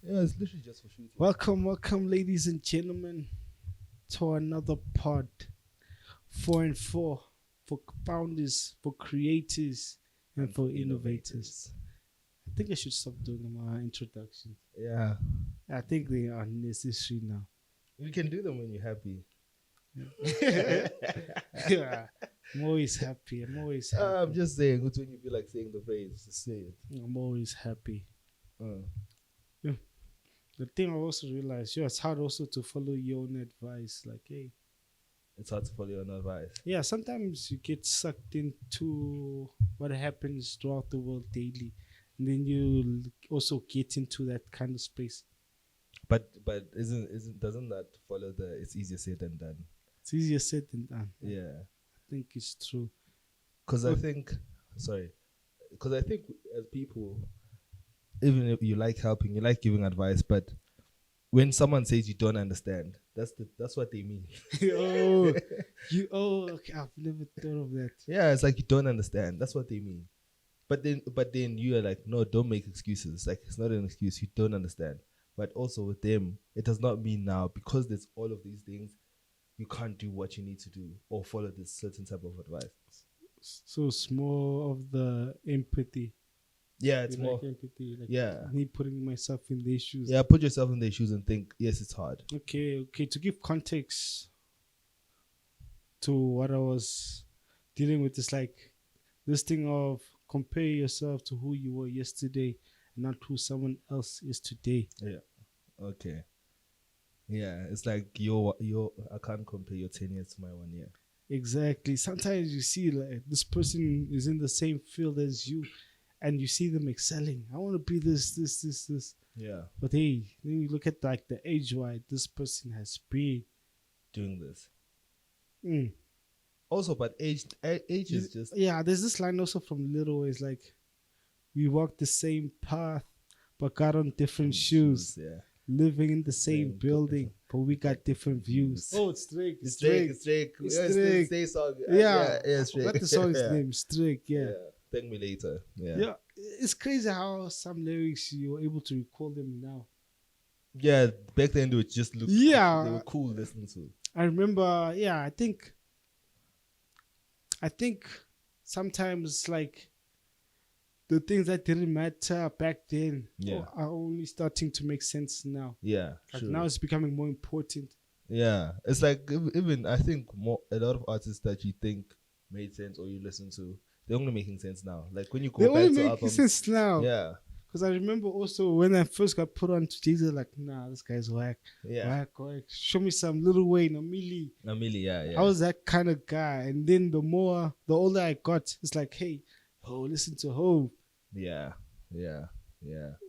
Yeah, it's literally just for shooting. Welcome, ladies and gentlemen, to another pod. 4 and 4 for founders, for creators, and for innovators. I think I should stop doing my introductions. Yeah. I think they are necessary now. You can do them when you're happy. Yeah, I'm always happy. I'm just saying, it's when you feel like saying the phrase, just say it. I'm always happy. Uh, The thing I also realized, it's hard also to follow your own advice. Like, hey, it's hard to follow your own advice. yeah, sometimes you get sucked into what happens throughout the world daily, and then you also get into that kind of space. But doesn't that follow the it's easier said than done? It's easier said than done. Yeah. I think it's true. Because I think as people, even if you like helping, you like giving advice, but when someone says you don't understand, that's what they mean. Okay, I've never thought of that. Yeah, it's like you don't understand. That's what they mean. But then you are like, no, don't make excuses. Like, it's not an excuse. You don't understand. But also with them, it does not mean now because there's all of these things, you can't do what you need to do or follow this certain type of advice. So it's more of the empathy. Yeah, it's more like empathy. Like yeah. me putting myself in their shoes. Yeah, put yourself in their shoes and think, yes, it's hard. Okay. To give context to what I was dealing with, is like this thing of compare yourself to who you were yesterday and not who someone else is today. Yeah. Okay. Yeah, it's like your I can't compare your 10 years to my 1 year. Exactly. Sometimes you see like this person is in the same field as you and you see them excelling. I want to be this. Yeah. But hey, then you look at like the age why this person has been doing this. Mm. Also, but age is just... Yeah, there's this line also from Little, is like, we walk the same path but got on different shoes. Yeah. Living in the same building, but we got different views. Oh, it's Drake. It's Drake. Song. Yeah, it's Drake. what the song's name? It's Drake. Yeah. Thank me later. Yeah. It's crazy how some lyrics you're able to recall them now. Yeah, back then they would just look. Yeah, they were cool to listen to. I remember. Yeah, I think sometimes like the things that didn't matter back then are only starting to make sense now. Yeah, like now it's becoming more important. Yeah, it's like even I think a lot of artists that you think made sense or you listen to, they're only making sense now. Like when you go back to albums, they're only making sense now. Yeah, because I remember also when I first got put on to Jesus, like, nah, this guy's whack. Yeah, whack. Show me some Lil Wayne, Amili. Yeah. I was that kind of guy, and then the older I got, it's like, hey, listen to Hov. Yeah.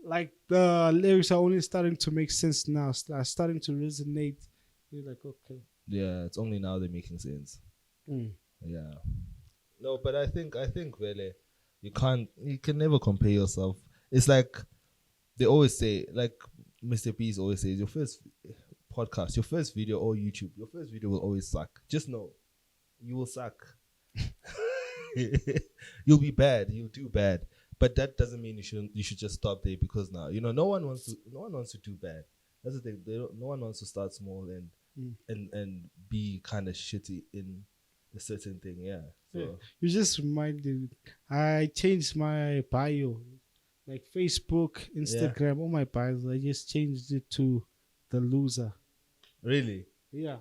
Like the lyrics are only starting to make sense now. Starting to resonate. You're like, okay. Yeah, it's only now they're making sense. Yeah. No, but I think really, you can never compare yourself. It's like they always say, like Mr. Beast always says, your first podcast, your first video or YouTube, your first video will always suck. Just know, you will suck. You'll be bad. You'll do bad. But that doesn't mean you should just stop there, because now no one wants to do bad. That's the thing. No one wants to start small and be kind of shitty in a certain thing. Yeah. So. Yeah. You just reminded. I changed my bio, like Facebook, Instagram, all my bios. I just changed it to the loser. Really? Yeah.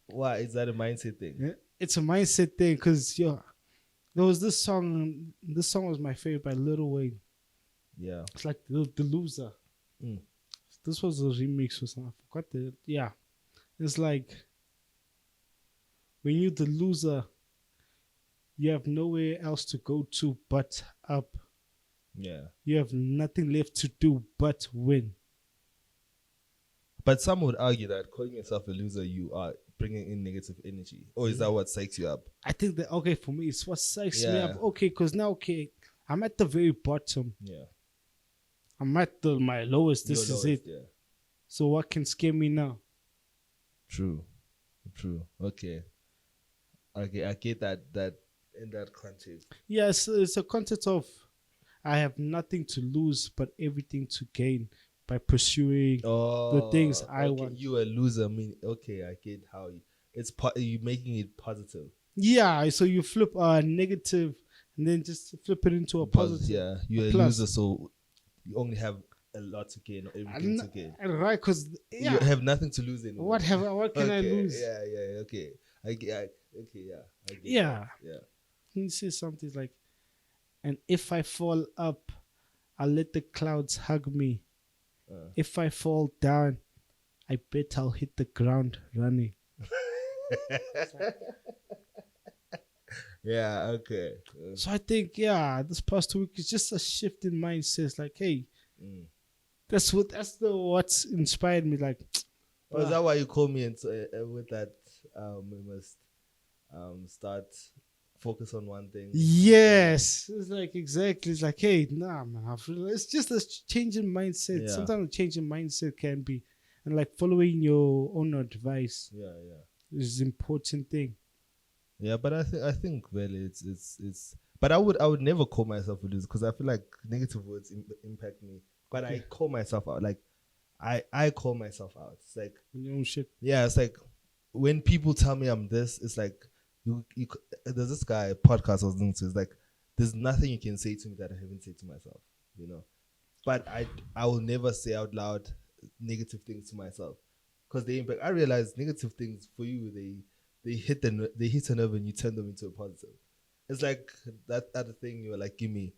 Why is that a mindset thing? Yeah. It's a mindset thing, because there was this song. This song was my favorite by Lil Wayne. Yeah. It's like the loser. This was a remix or something. I forgot the. Yeah. It's like, when you're the loser, you have nowhere else to go to but up. Yeah. You have nothing left to do but win. But some would argue that calling yourself a loser, you are bringing in negative energy. Or is that what psychs you up? I think that, okay, for me, it's what psychs me up. Okay, because now, I'm at the very bottom. Yeah. I'm at my lowest. This is it. Yeah. So what can scare me now? True. Okay, I get that in that context. Yes, it's a context of, I have nothing to lose but everything to gain. by pursuing the things I okay. want. You a loser. I mean, okay, I get how you making it positive. Yeah, so you flip a negative and then just flip it into a positive. Yeah, you're a plus. loser, so you only have a lot to gain or everything to gain. Right, because You have nothing to lose anymore. What can I lose? Yeah, okay. I get Yeah. that. Yeah. He says something like, and if I fall up, I'll let the clouds hug me. If I fall down, I bet I'll hit the ground running. Yeah, okay. So I think, this past 2 weeks is just a shift in mindset. Like, hey, that's what's inspired me. Like, is that why you call me with that? We must start focus on one thing. Yes, it's like exactly. It's like, hey, nah, man. It's just a change in mindset. Yeah. Sometimes a change in mindset can be, and like following your own advice. Yeah. Is an important thing. Yeah, but I think really it's. But I would never call myself a loser because I feel like negative words impact me. But I call myself out. Like I call myself out. It's like your own shit. Yeah, it's like when people tell me I'm this, it's like you there's this guy podcast I was listening to. It's like there's nothing you can say to me that I haven't said to myself. But I will never say out loud negative things to myself because they impact. I realize negative things for you they hit a nerve and you turn them into a positive. It's like that other thing you were like, give me.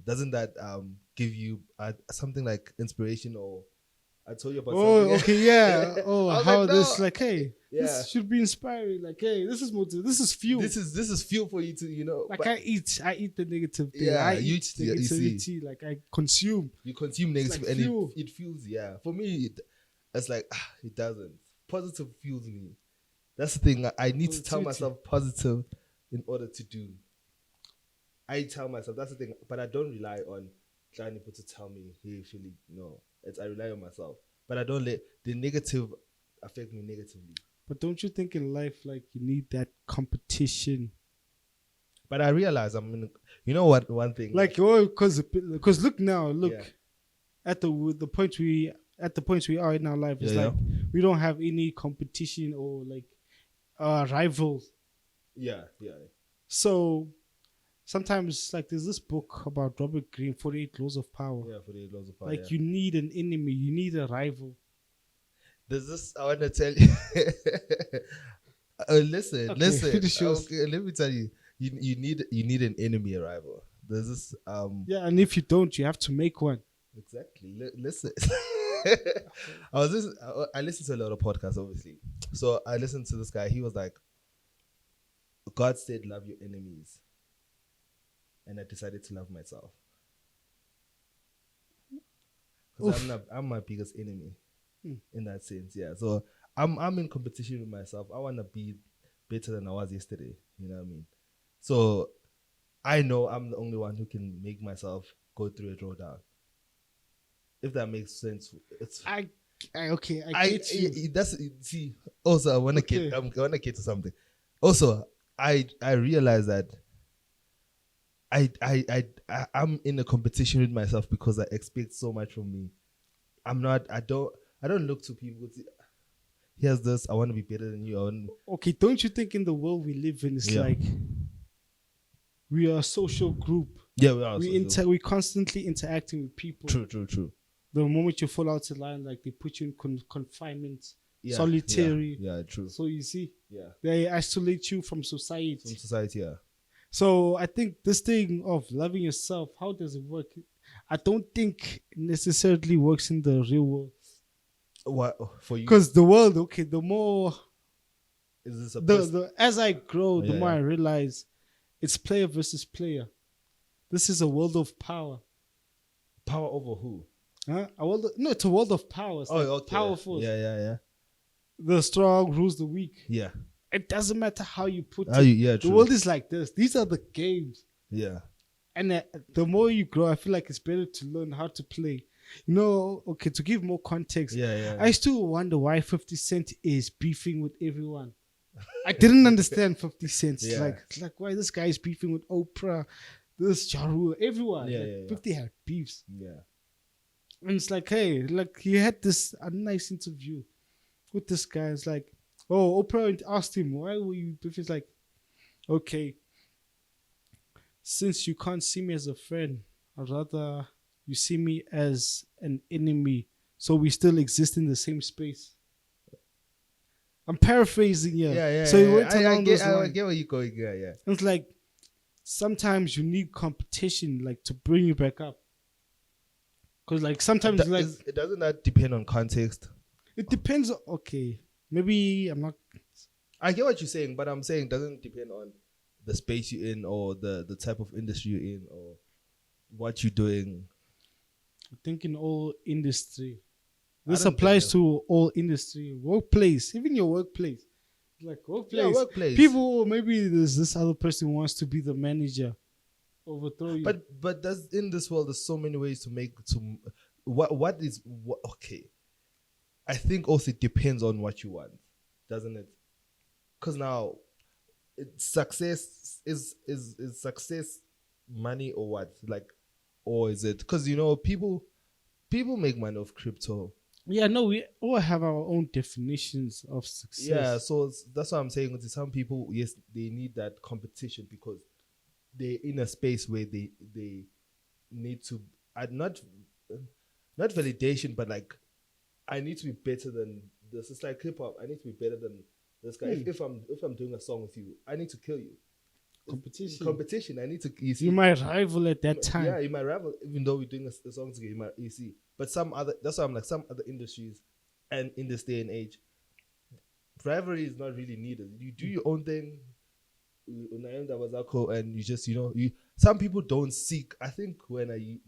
Doesn't that give you something like inspiration or? I told you about something. Okay, yeah. How like, no. this like, hey, this should be inspiring. Like, hey, this is motive. This is fuel. This is fuel for you to Like, I eat the negative thing. Yeah, I eat negativity. Like, I consume. You consume negative, like and fuel. it fuels. Yeah, for me, it's like it doesn't. Positive fuels me. That's the thing. I need to tell myself positive in order to do. I tell myself that's the thing, but I don't rely on trying people to tell me, "Hey, Philly, no." I rely on myself, but I don't let the negative affect me negatively. But don't you think in life, like, you need that competition? But I realize you know what? One thing, like, because look now, at the point we are in our life, it's like we don't have any competition or like rivals. Yeah. So sometimes, like, there's this book about Robert Greene, 48 Laws of Power. Yeah, 48 Laws of Power. Like, you need an enemy, you need a rival. There's this, I want to tell you. Listen. Okay, let me tell you. You need an enemy, a rival. There's this. Yeah, and if you don't, you have to make one. Exactly. Listen. I listened to a lot of podcasts, obviously. So I listened to this guy. He was like, God said, love your enemies. And I decided to love myself. Because I'm my biggest enemy in that sense. Yeah. So I'm in competition with myself. I want to be better than I was yesterday. You know what I mean? So I know I'm the only one who can make myself go through a drawdown. If that makes sense. I get you. Also, I want to get to something. Also, I realize that I'm in a competition with myself because I expect so much from me. I don't look to people. Here's this. I want to be better than you. Okay, don't you think in the world we live in, it's like we are a social group. Yeah, we are. We constantly interacting with people. True. The moment you fall out of line, like, they put you in confinement, solitary. Yeah, true. So you see, they isolate you from society. Yeah. So I think this thing of loving yourself, how does it work? I don't think it necessarily works in the real world. What for you? Because the world, the more is this as I grow, the more I realize it's player versus player. This is a world of power. Power over who? It's a world of power. It's powerful. Yeah. The strong rules the weak. Yeah. It doesn't matter how you put it. The world is like this. These are the games. Yeah. And the more you grow, I feel like it's better to learn how to play. To give more context. Yeah. I still wonder why 50 Cent is beefing with everyone. I didn't understand 50 Cent. Like why this guy is beefing with Oprah, this Ja Rule, everyone. 50 had beefs. Yeah. And it's like, hey, like he had a nice interview with this guy. It's like, oh, Oprah asked him, why were you beef? It's like, okay, since you can't see me as a friend, I'd rather you see me as an enemy, so we still exist in the same space. I'm paraphrasing here. Yeah. So he went I along those I lines. get where you're going. Yeah. It's like sometimes you need competition, like to bring you back up. Because like sometimes like it doesn't that depend on context. It depends. Okay, maybe I'm not. I get what you're saying, but I'm saying it doesn't depend on the space you're in or the type of industry you're in or what you're doing. I think in all industry, this applies to all industry, workplace, even your workplace. Like workplace, Yeah, workplace. People, maybe there's this other person who wants to be the manager, overthrow you. But there's in this world there's so many ways to make what is what. Okay, I think also it depends on what you want, doesn't it? Because now, success is success money or what? Like, or is it? Because people make money off crypto. Yeah, no, we all have our own definitions of success. Yeah, so that's what I'm saying. To some people, yes, they need that competition because they're in a space where they need to not validation, but like I need to be better than this. It's like hip hop. I need to be better than this guy. If I'm doing a song with you, I need to kill you. Competition. I need to. You see, you might rival at that time. Yeah, you might rival, even though we're doing a song together. You see, but that's why I'm like some other industries, and in this day and age, rivalry is not really needed. You do your own thing. And you just some people don't seek. I think you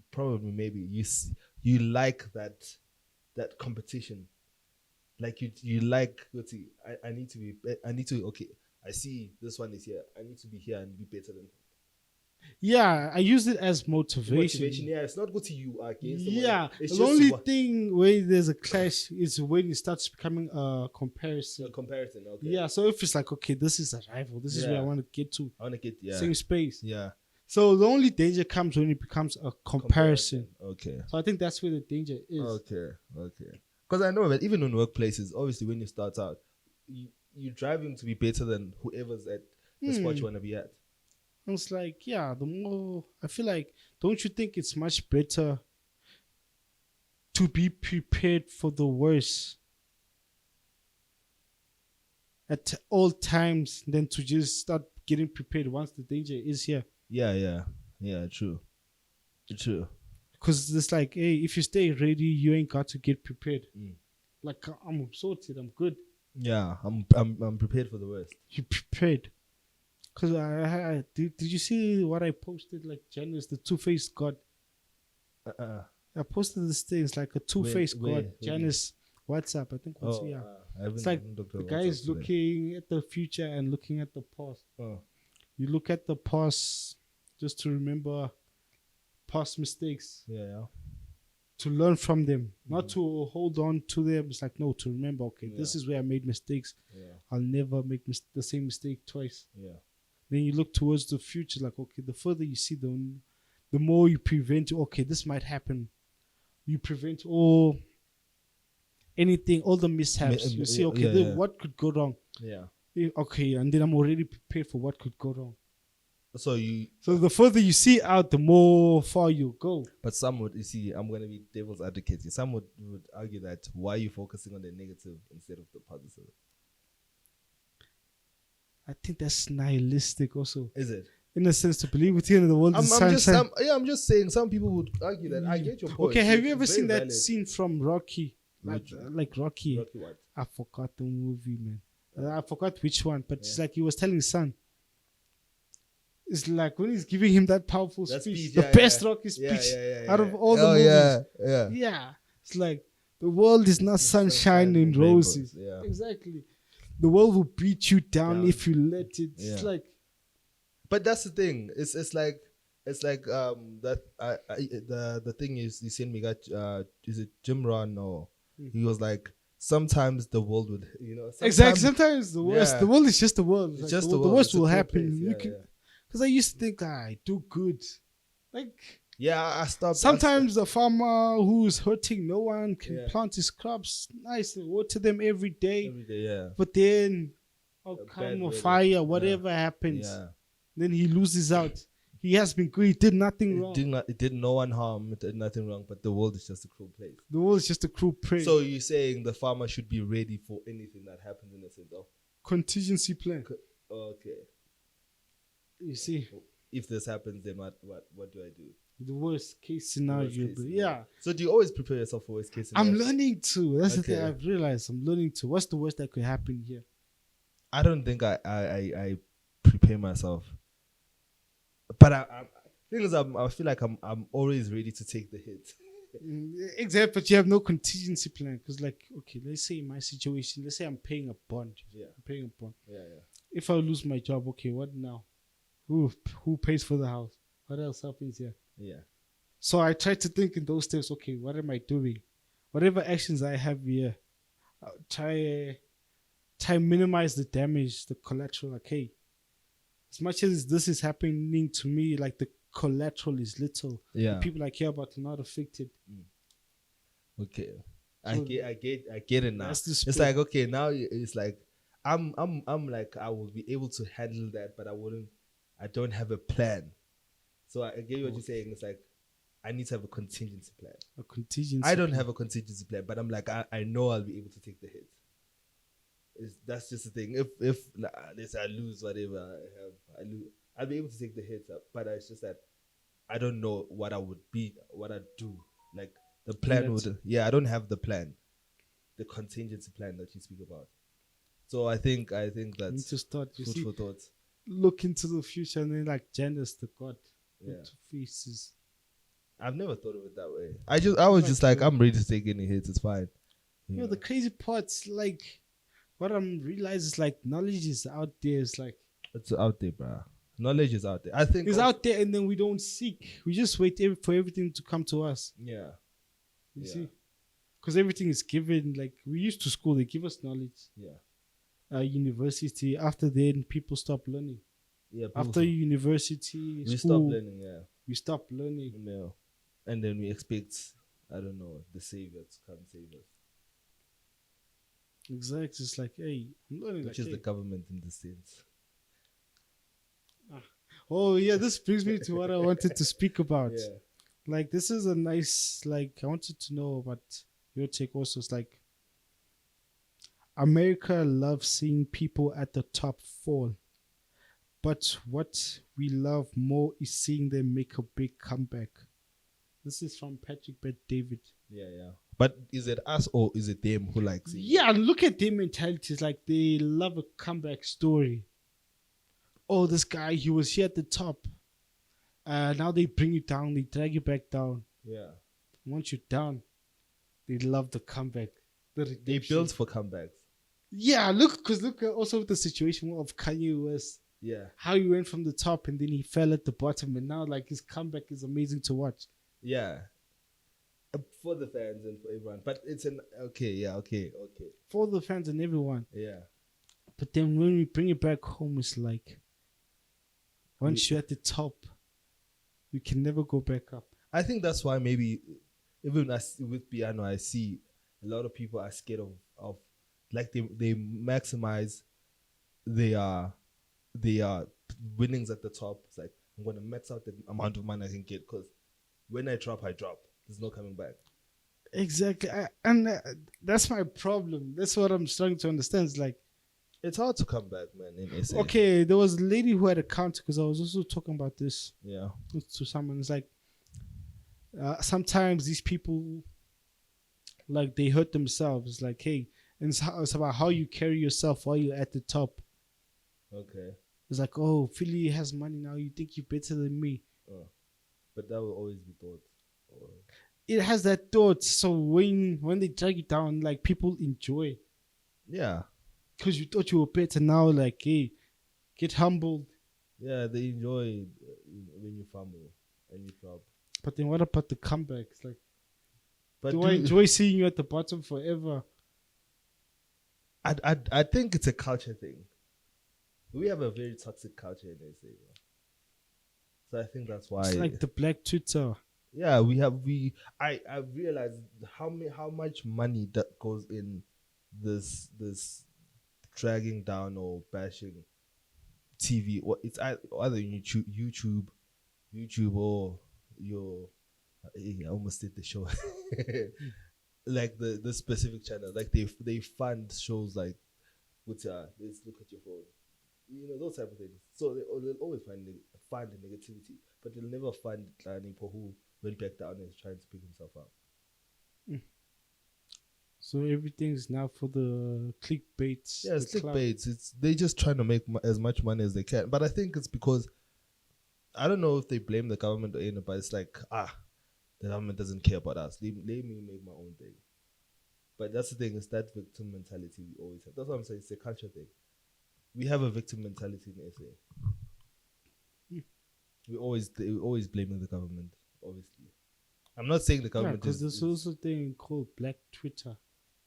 like that competition, like you like I need to okay, I see this one is here, I need to be here and be better than him. Yeah, I use it as motivation. Yeah, it's not good to you against the only thing where there's a clash is when it starts becoming a comparison. Okay. Yeah, so if it's like, okay, this is a rival, this is where I want to get to. Same space. Yeah. So the only danger comes when it becomes a comparison. Okay. So I think that's where the danger is. Okay. Because I know that even in workplaces, obviously when you start out, you're driving to be better than whoever's at the spot you want to be at. And it's like, yeah, the more I feel like, don't you think it's much better to be prepared for the worst at all times than to just start getting prepared once the danger is here? Yeah, true. Because it's like, hey, if you stay ready, you ain't got to get prepared. Like, I'm sorted, I'm good. Yeah, I'm prepared for the worst. You prepared. Because did you see what I posted? Like Janus, the two-faced god. I posted this thing. It's like a two-faced god. Janus, WhatsApp. I think it's like the guy is looking at the future and looking at the past. You look at the past just to remember past mistakes. Yeah. To learn from them, not to hold on to them. It's like, no, to remember, okay, this is where I made mistakes. Yeah. I'll never make the same mistake twice. Yeah. Then you look towards the future, like, okay, the further you see them, the more you prevent, okay, this might happen. You prevent all the mishaps. You see, okay, what could go wrong? Yeah. Okay, and then I'm already prepared for what could go wrong. So the further you see out, the more far you go. But some would, I'm going to be devil's advocate here. Some would argue that why are you focusing on the negative instead of the positive? I think that's nihilistic also. Is it? In a sense, to believe within the world is sunshine. I'm just saying some people would argue that. I get your point. Okay, have you ever seen that scene from Rocky? Like Rocky. Rocky what? I forgot the movie, man. I forgot which one, but it's like he was telling his son. It's like when he's giving him that powerful speech, the best Rocky speech out of all the movies. Yeah. It's like the world is not sunshine and roses. Yeah. Exactly. The world will beat you down if you let it. Yeah. It's like, but that's the thing. It's like that. The thing is, you seen me got is it Jim Rohn or he was like sometimes the world would exactly. Sometimes the worst. The world is just the world. It's just the worst will happen. Because I used to think I do good. Like Yeah, I stopped. Sometimes the farmer who's hurting no one can Yeah. plant his crops nice and water them every day. Every day, yeah. But then, Bad come or weather. fire, whatever happens, Yeah. then he loses out. He has been good. He did nothing wrong. It did no one harm. It did nothing wrong. But the world is just a cruel place. The world is just a cruel place. So you're saying the farmer should be ready for anything that happens in a sense of contingency plan. Okay. You see, If this happens, then what do I do? the worst case scenario. Yeah. So do you always prepare yourself for worst case scenario? I'm learning to. That's the thing Okay. I've realized. I'm learning to. What's the worst that could happen here? I don't think I prepare myself. But I thing is, I feel like I'm always ready to take the hit. Exactly, but you have no contingency plan. Because, like, okay, let's say in my situation, let's say I'm paying a bond. Yeah. I'm paying a bond. Yeah. If I lose my job, okay, what now? Who pays for the house? What else happens here? Yeah. So I try to think in those steps. Okay, what am I doing? Whatever actions I have here, I'll try minimize the damage, the collateral. Like, hey, as much as this is happening to me, like the collateral is little. Yeah. The people I care about are not affected. Okay. So I get it now. that's the It's spirit. like, okay, now it's like I'm like I will be able to handle that, but I don't have a plan. So I get what you're saying. It's like I need to have a contingency plan. A contingency. I don't have a contingency plan, but I'm like I know I'll be able to take the hit. That's just the thing. If like, let's say I lose whatever I lose, I'll be able to take the hits up. But it's just that I don't know what I'd do. Like the plan I don't have the plan, the contingency plan that you speak about. So I think You need that's to start. You food see, for thought. look into the future and then like Janus, the god, Yeah. with two faces. I've never thought of it that way. I was just like, I'm ready to take any hits. It's fine. You know, the crazy parts, like what I'm realizing is like knowledge is out there. It's like it's out there, bro. Knowledge is out there. I think it's out there, and then we don't seek. We just wait for everything to come to us. Yeah. You see, because everything is given. Like we used to school, they give us knowledge. Yeah. University. After then, people stop learning. Yeah. After university, we school, stop learning. Yeah. we stop learning. Yeah. And then we expect, I don't know, the savior to come save us. Exactly. It's like, hey, I'm learning. Which like, is the government in this sense. Oh yeah, this brings me to what I wanted to speak about. Yeah. Like this is a nice, like I wanted to know about your take also. It's like America loves seeing people at the top fall, but what we love more is seeing them make a big comeback. This is from Patrick Bet David. Yeah. But is it us or is it them who likes it? Yeah, look at their mentalities. Like they love a comeback story. Oh, this guy, he was here at the top. Now they bring you down, they drag you back down. Yeah. Once you're down, they love the comeback. The They redemption. built for comebacks. Yeah, look at also the situation of Kanye West. Yeah. How he went from the top and then he fell at the bottom, and now like his comeback is amazing to watch. Yeah. For the fans and for everyone. But it's okay. For the fans and everyone. Yeah. But then when we bring it back home, it's like once you're at the top, we can never go back up. I think that's why maybe even with piano, I see a lot of people are scared of like they maximize their winnings at the top. It's like I'm gonna max out the amount of money I can get because when I drop. There's no coming back. Exactly, and that's my problem. That's what I'm starting to understand. It's like It's hard to come back, man. In SA. okay, there was a lady who had a counter because I was also talking about this Yeah. to someone. It's like sometimes these people like they hurt themselves. Like, hey, and it's about how you carry yourself while you're at the top. Okay. It's like, oh, Philly has money now. You think you're better than me? But that will always be thought. It has that thought. So when they drag you down, like people enjoy. Yeah. Because you thought you were better. Now, like, hey, get humbled. Yeah, they enjoy when you fumble and you flop. But then what about the comebacks? Like, But do I enjoy seeing you at the bottom forever? I think it's a culture thing. We have a very toxic culture in SA. So I think that's why. It's like the black Twitter. Yeah, I realized how much money that goes in this dragging down or bashing TV. What it's either YouTube or your I almost did the show. Like the specific channel, like they fund shows like let's look at your phone, those type of things. So they'll always fund the negativity, but they'll never fund people who went back down and is trying to pick himself up. So everything's now for the clickbaits. Yeah, it's clickbaits. They just trying to make as much money as they can. But I think it's because I don't know if they blame the government or anything, but it's like the government doesn't care about us. Let me make my own thing. But that's the thing, is that victim mentality we always have. That's what I'm saying. It's a culture thing. We have a victim mentality in SA. We always blaming the government. Obviously, I'm not saying the government. Because there's also a thing called Black Twitter.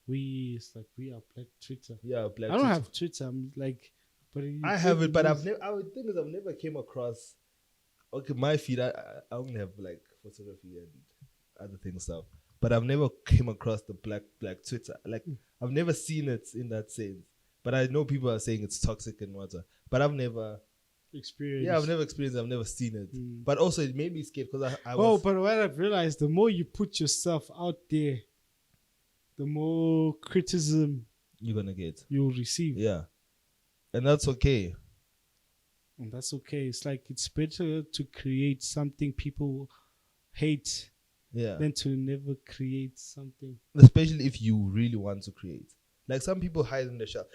We are Black Twitter. Yeah, Black. I don't have Twitter. I'm like, but I have it, but I've never came across. Okay, my feed. I only have like photography and other things stuff. But I've never came across the black Twitter. Like I've never seen it in that sense. But I know people are saying it's toxic and whatnot. But I've never experienced. Yeah, I've never experienced it. I've never seen it. But also it made me scared because I was. But what I've realized, the more you put yourself out there, the more criticism you're gonna get. You'll receive. Yeah. And that's okay. And that's okay. It's like it's better to create something people hate. Yeah. Than to never create something. Especially if you really want to create. Like some people hide in the shell.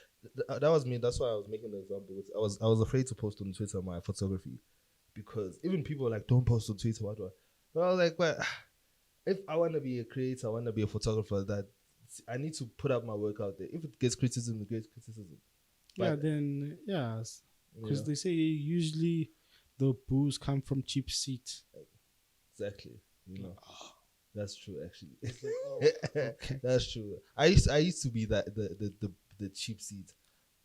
That was me. That's why I was making the example. I was afraid to post on Twitter my photography. Because even people were like, don't post on Twitter, what? But I was like, well, if I want to be a creator, I want to be a photographer, that I need to put up my work out there. If it gets criticism, it gets criticism. But, because they say usually the boos come from cheap seats. Exactly. That's true. Actually, okay. That's true. I used to be that the cheap seat.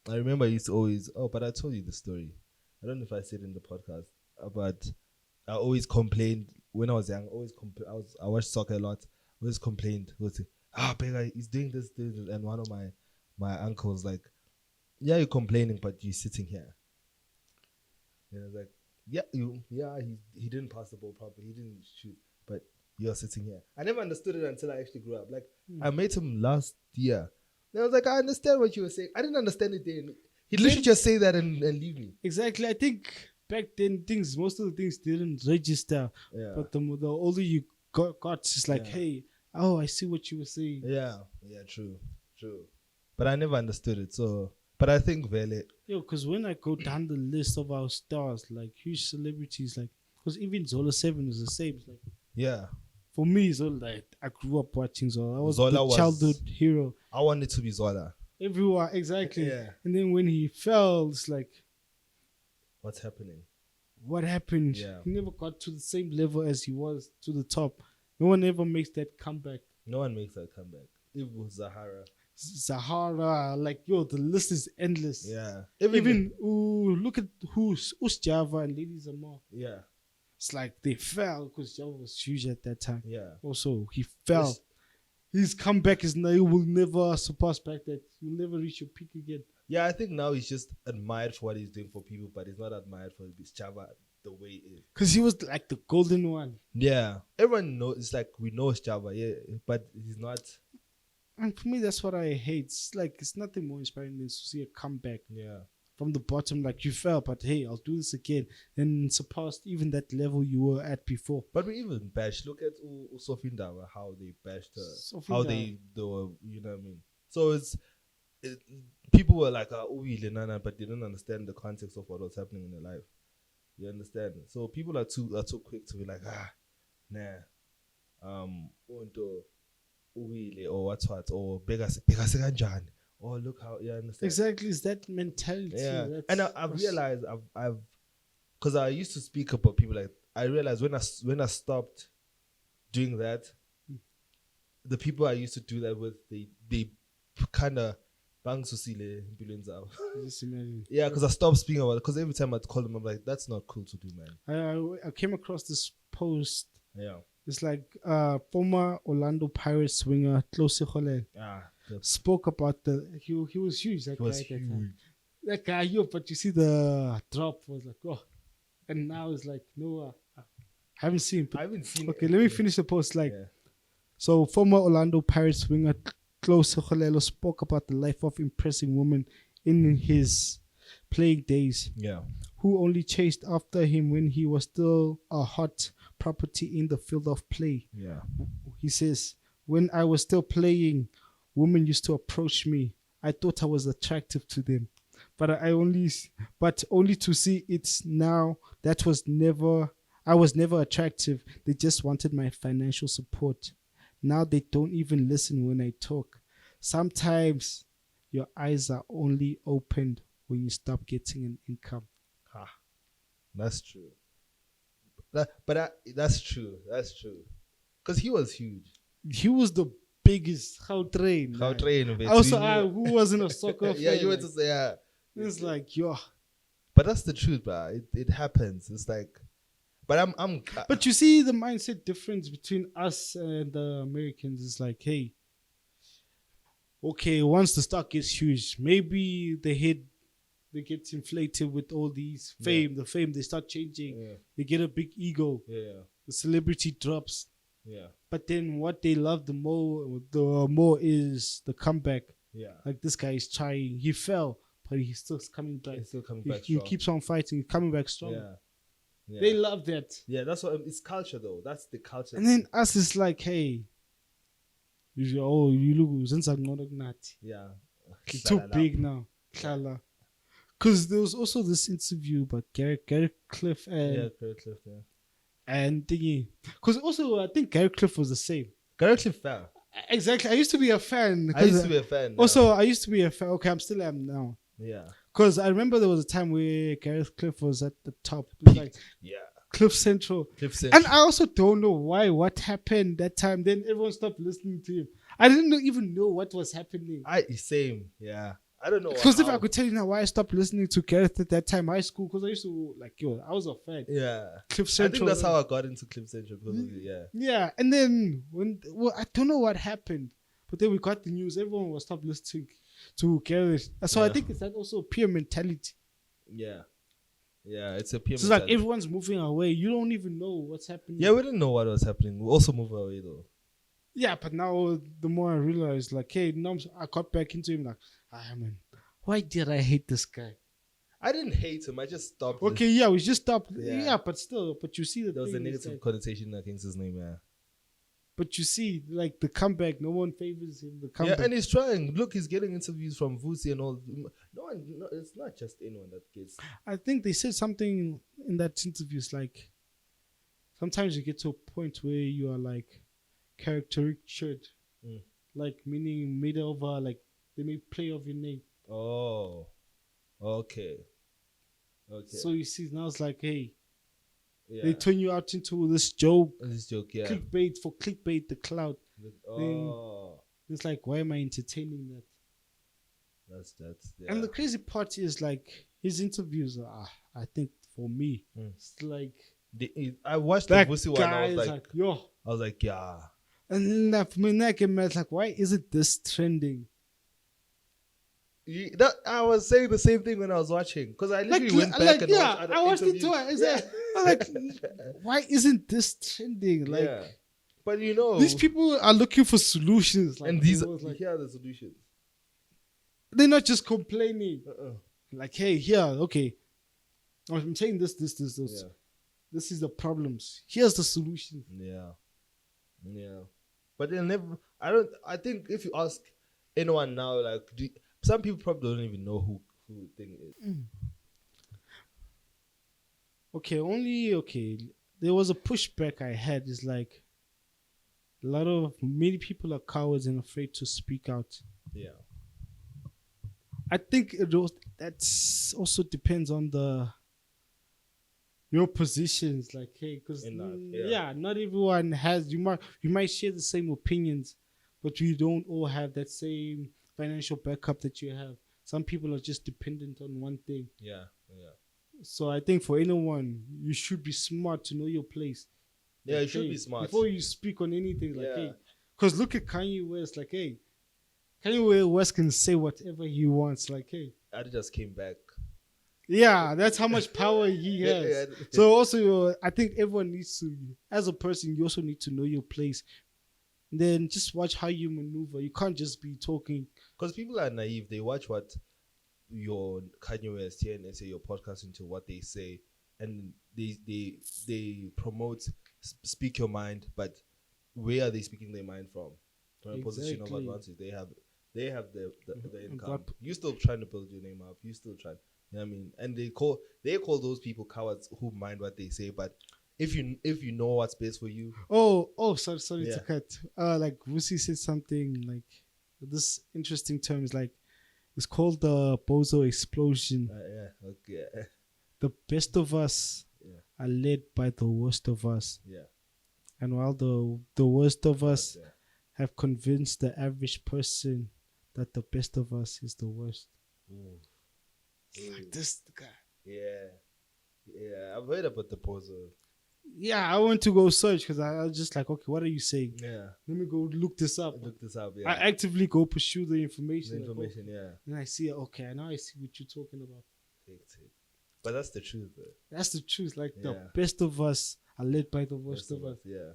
I remember I used to always. Oh, but I told you the story. I don't know if I said it in the podcast, but I always complained when I was young. I watched soccer a lot. I always complained. I would say, Bega, he's doing this, and one of my uncles like, yeah, you're complaining, but you're sitting here. And I was like, he didn't pass the ball properly. He didn't shoot. But you're sitting here. I never understood it until I actually grew up. Like, I met him last year. And I was like, I understand what you were saying. I didn't understand it then. He'd literally just say that and leave me. Exactly. I think back then, most of the things didn't register. Yeah. But the older you got it's like, hey, I see what you were saying. Yeah. Yeah, true. But I never understood it. So, but I think Vele. Because when I go down the list of our stars, like huge celebrities, like, because even Zola 7 is the same. Like, yeah. For me, Zola, like, I grew up watching Zola. I was the childhood hero. I wanted to be Zola. Everyone, exactly. Yeah. And then when he fell, it's like, what's happening? What happened? Yeah. He never got to the same level as he was to the top. No one ever makes that comeback. No one makes that comeback. It was Zahara, like, the list is endless. Yeah. Even look at who's Java and Lady Zamar. Yeah. It's like they fell because Java was huge at that time. Yeah. Also, he fell. His comeback is now, he will never surpass back that. You'll never reach your peak again. Yeah, I think now he's just admired for what he's doing for people, but he's not admired for his Java the way it is. Because he was like the golden one. Yeah. Everyone knows, it's like we know Java, but he's not. And for me, that's what I hate. It's like, it's nothing more inspiring than to see a comeback. Yeah. From the bottom, like, you fell, but hey, I'll do this again. And surpassed even that level you were at before. But we even bashed. Look at Sofindawa, how they bashed her. How they were, you know what I mean? So people were like, but they didn't understand the context of what was happening in their life. You understand? So people are too quick to be like, or what, or Begaseganjan. Oh, look how you understand. Exactly, it's that mentality. Yeah, and I've realized because I used to speak about people like, I realized when I stopped doing that, the people I used to do that with, they kind of bang susile billions out. Yeah, because I stopped speaking about it. Because every time I'd call them, I'm like, that's not cool to do, man. I came across this post. Yeah. It's like former Orlando Pirates winger Close spoke about he was huge, that It was guy at that huge. time. That guy, but you see the drop was like, oh, and now it's like, no, I haven't seen. But I haven't seen. okay, let me finish the post. Like, Yeah. so former Orlando Pirates winger Close spoke about the life of impressing women in his playing days, Yeah. who only chased after him when he was still a hot property in the field of play. Yeah. He says, when I was still playing, women used to approach me. I thought I was attractive to them, but only to see it now. I was never attractive. They just wanted my financial support. Now they don't even listen when I talk. Sometimes your eyes are only opened when you stop getting an income. That's true. That's true. That's true. Because he was huge. He was the biggest. How train? Also, who wasn't a soccer fan? Yeah, you were to say, yeah. It's like, yo. But that's the truth, bro. It happens. It's like, but But you see the mindset difference between us and the Americans is like, hey, okay, once the stock gets huge, maybe they get inflated with all these fame. The fame, they start changing. Yeah. They get a big ego. Yeah. The celebrity drops. Yeah. But then what they love the more is the comeback. Yeah. Like this guy is trying. He fell, but he's still coming back. He's still coming back. He keeps on fighting, coming back strong. Yeah. They love that. Yeah, that's what it's culture though. That's the culture. And then us is like, hey, you look yeah, too big now. Because there was also this interview about Karis Cliff and Karis Cliff, yeah. And thingy. Because also I think Karis Cliff was the same. Karis Cliff fell. Exactly. I used to be a fan. I used to be a fan. Also, I used to be a fan. Okay, I'm still am now. Yeah. Because I remember there was a time where Karis Cliff was at the top. It was like Cliff Central. And I also don't know what happened that time. Then everyone stopped listening to him. I didn't even know what was happening. Same. Yeah. I don't know. Because if I could tell you now why I stopped listening to Gareth at that time, high school, because I used to I was a fan. Yeah. Cliff Central. I think that's how I got into Cliff Central. Yeah. And then I don't know what happened, but then we got the news. Everyone was stopped listening to Gareth. So I think it's that also peer mentality. Yeah. Yeah, it's a peer mentality. So like everyone's moving away. You don't even know what's happening. Yeah, we didn't know what was happening. We also move away though. Yeah, but now the more I realized, like, hey, now I got back into him, like, man, why did I hate this guy? I didn't hate him. I just stopped. Okay, yeah, we just stopped. Yeah, but you see there was a negative connotation against his name. Yeah, but you see, like the comeback, no one favors him. The comeback. Yeah, and he's trying. Look, he's getting interviews from Vusi and all. No, it's not just anyone that gets. I think they said something in that interview. It's like sometimes you get to a point where you are like caricatured, like meaning made over, like they make play of your name. Oh, okay. So you see, now it's like, hey, they turn you out into this joke. Yeah. Clickbait, the cloud. Oh. Then it's like, why am I entertaining that? That's. Yeah. And the crazy part is like his interviews are, I think for me, it's like I watched the Vusi one. I was like, yo. I was like, yeah. And then for me, I get mad, like, why isn't this trending? I was saying the same thing when I was watching because I literally went back and watched other I watched interviews. it twice. Yeah. I was like, why isn't this trending? Like, but these people are looking for solutions. Like, and here are the solutions. They're not just complaining. Like, hey, okay. I'm saying this. Yeah. This is the problems. Here's the solution. Yeah. But they'll never. I think if you ask anyone now, like, some people probably don't even know who thing is. Okay. There was a pushback I had. It's like many people are cowards and afraid to speak out. Yeah. I think that's also depends on your positions. Like, hey, because not everyone has. You might share the same opinions, but you don't all have that same financial backup that you have. Some people are just dependent on one thing. Yeah. So I think for anyone, you should be smart to know your place. Yeah, like, you should hey, be smart. before you speak on anything. Like, Yeah. hey, because look at Kanye West. Like, hey, Kanye West can say whatever he wants. Like, hey, I just came back. yeah, that's how much power he Yeah, has. yeah. So also, I think everyone needs to, as a person, you also need to know your place. Then just watch how you maneuver. You can't just be talking. Because people are naive. They watch what your Kanye West here and they say your podcast into what they say, and they promote speak your mind. But where are they speaking their mind from? From a position of Exactly. advantage. They have the income. But- You still trying to build your name up. You still trying. You know what I mean? And they call those people cowards who mind what they say. But if you know what's best for you, Sorry Yeah. to cut. Like Vusi said something like this interesting term is like it's called the bozo explosion. yeah, okay, The best of us Yeah. are led by the worst of us, yeah, and while the worst of us yeah. have convinced the average person that the best of us is the worst. Ooh. Like this guy. Yeah, I've heard about the puzzle. Yeah, I went to go search because I was just like, okay, what are you saying? Yeah, Let me go look this up. look this up. Yeah, I actively go pursue the information. the information. Yeah, And I see it. Okay, now I see what you're talking about. Take. But that's the truth, though. That's the truth. Like the Yeah. best of us are led by the worst Most of us. Yeah,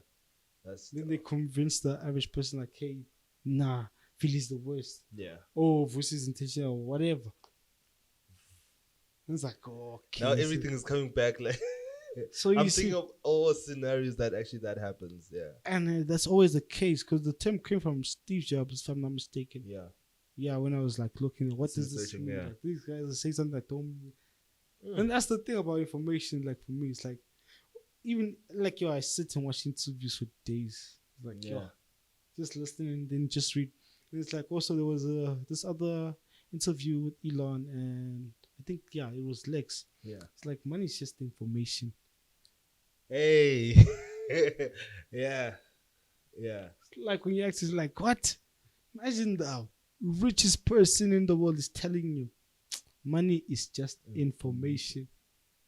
that's Then they convince the average person like, hey, nah, Philly's the worst. yeah. Oh, Vusi's intentional or whatever. And it's like, oh, okay. Now everything is coming back. Like So you I'm see, thinking of all scenarios that happens. Yeah, and that's always the case because the term came from Steve Jobs, if I'm not mistaken. yeah. Yeah, when I was like looking at what does this Searching, mean? yeah. Like, these guys are saying something that don't mean. And that's the thing about information. Like for me, it's like even like I sit and watch interviews for days. Like Yeah. just listening and then just read. And it's like also there was this other interview with Elon and I think it was Lex. Yeah. It's like money's just information. Hey. Yeah. Like when you ask, it's like what? Imagine the richest person in the world is telling you, money is just information.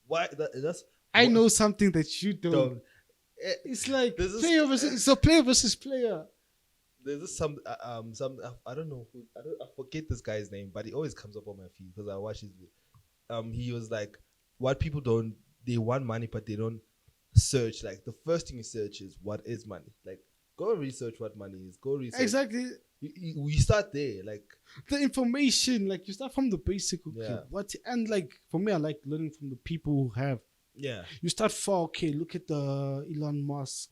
Why? That's. I know something that you don't. Don't. It's like There's this- player versus. It's a player versus player. There's this some I don't know who I forget this guy's name, but he always comes up on my feed because I watch his. He was like, what people don't, they want money, but they don't search. Like the first thing you search is what is money. Like go and research what money is. Go research. Exactly. We start there. Like The information, like you start from the basic. Okay, Yeah. what and like for me, I like learning from the people who have. yeah, You start far. Okay, look at the Elon Musk,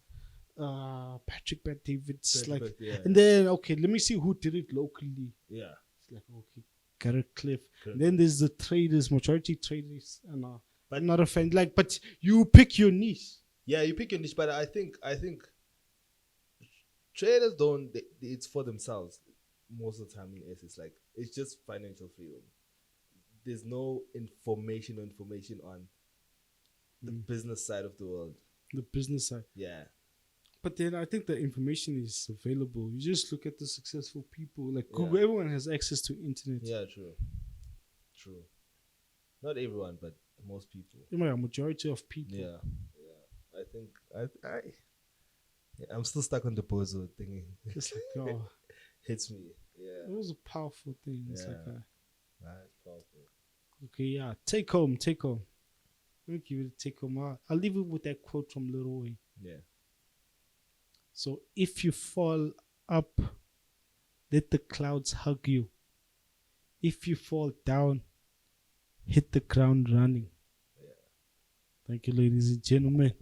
Patrick Bet David's, like, yeah, and then okay, let me see who did it locally. yeah. It's like okay, Karis Cliff. Correct. Then there's the traders, majority traders, and But- I'm not a fan. Like, but you pick your niche. Yeah, you pick your niche, but I think traders don't. It's for themselves most of the time. In essence, like it's just financial freedom. There's no information on the business side of the world. The business side. Yeah, But then I think the information is available. You just look at the successful people. Like Yeah. Google, everyone has access to internet. yeah, true. Not everyone, but most people. You know, a majority of people. Yeah. I think I'm still stuck on the bozo thing. It's like, oh, Hits me. Yeah, it was a powerful thing. It's like, Yeah. That's powerful. okay, yeah, take home. Let me give you the take home. I'll leave it with that quote from Lil Wayne. Yeah. So if you fall up, let the clouds hug you. If you fall down, hit the ground running. Thank you, ladies and gentlemen.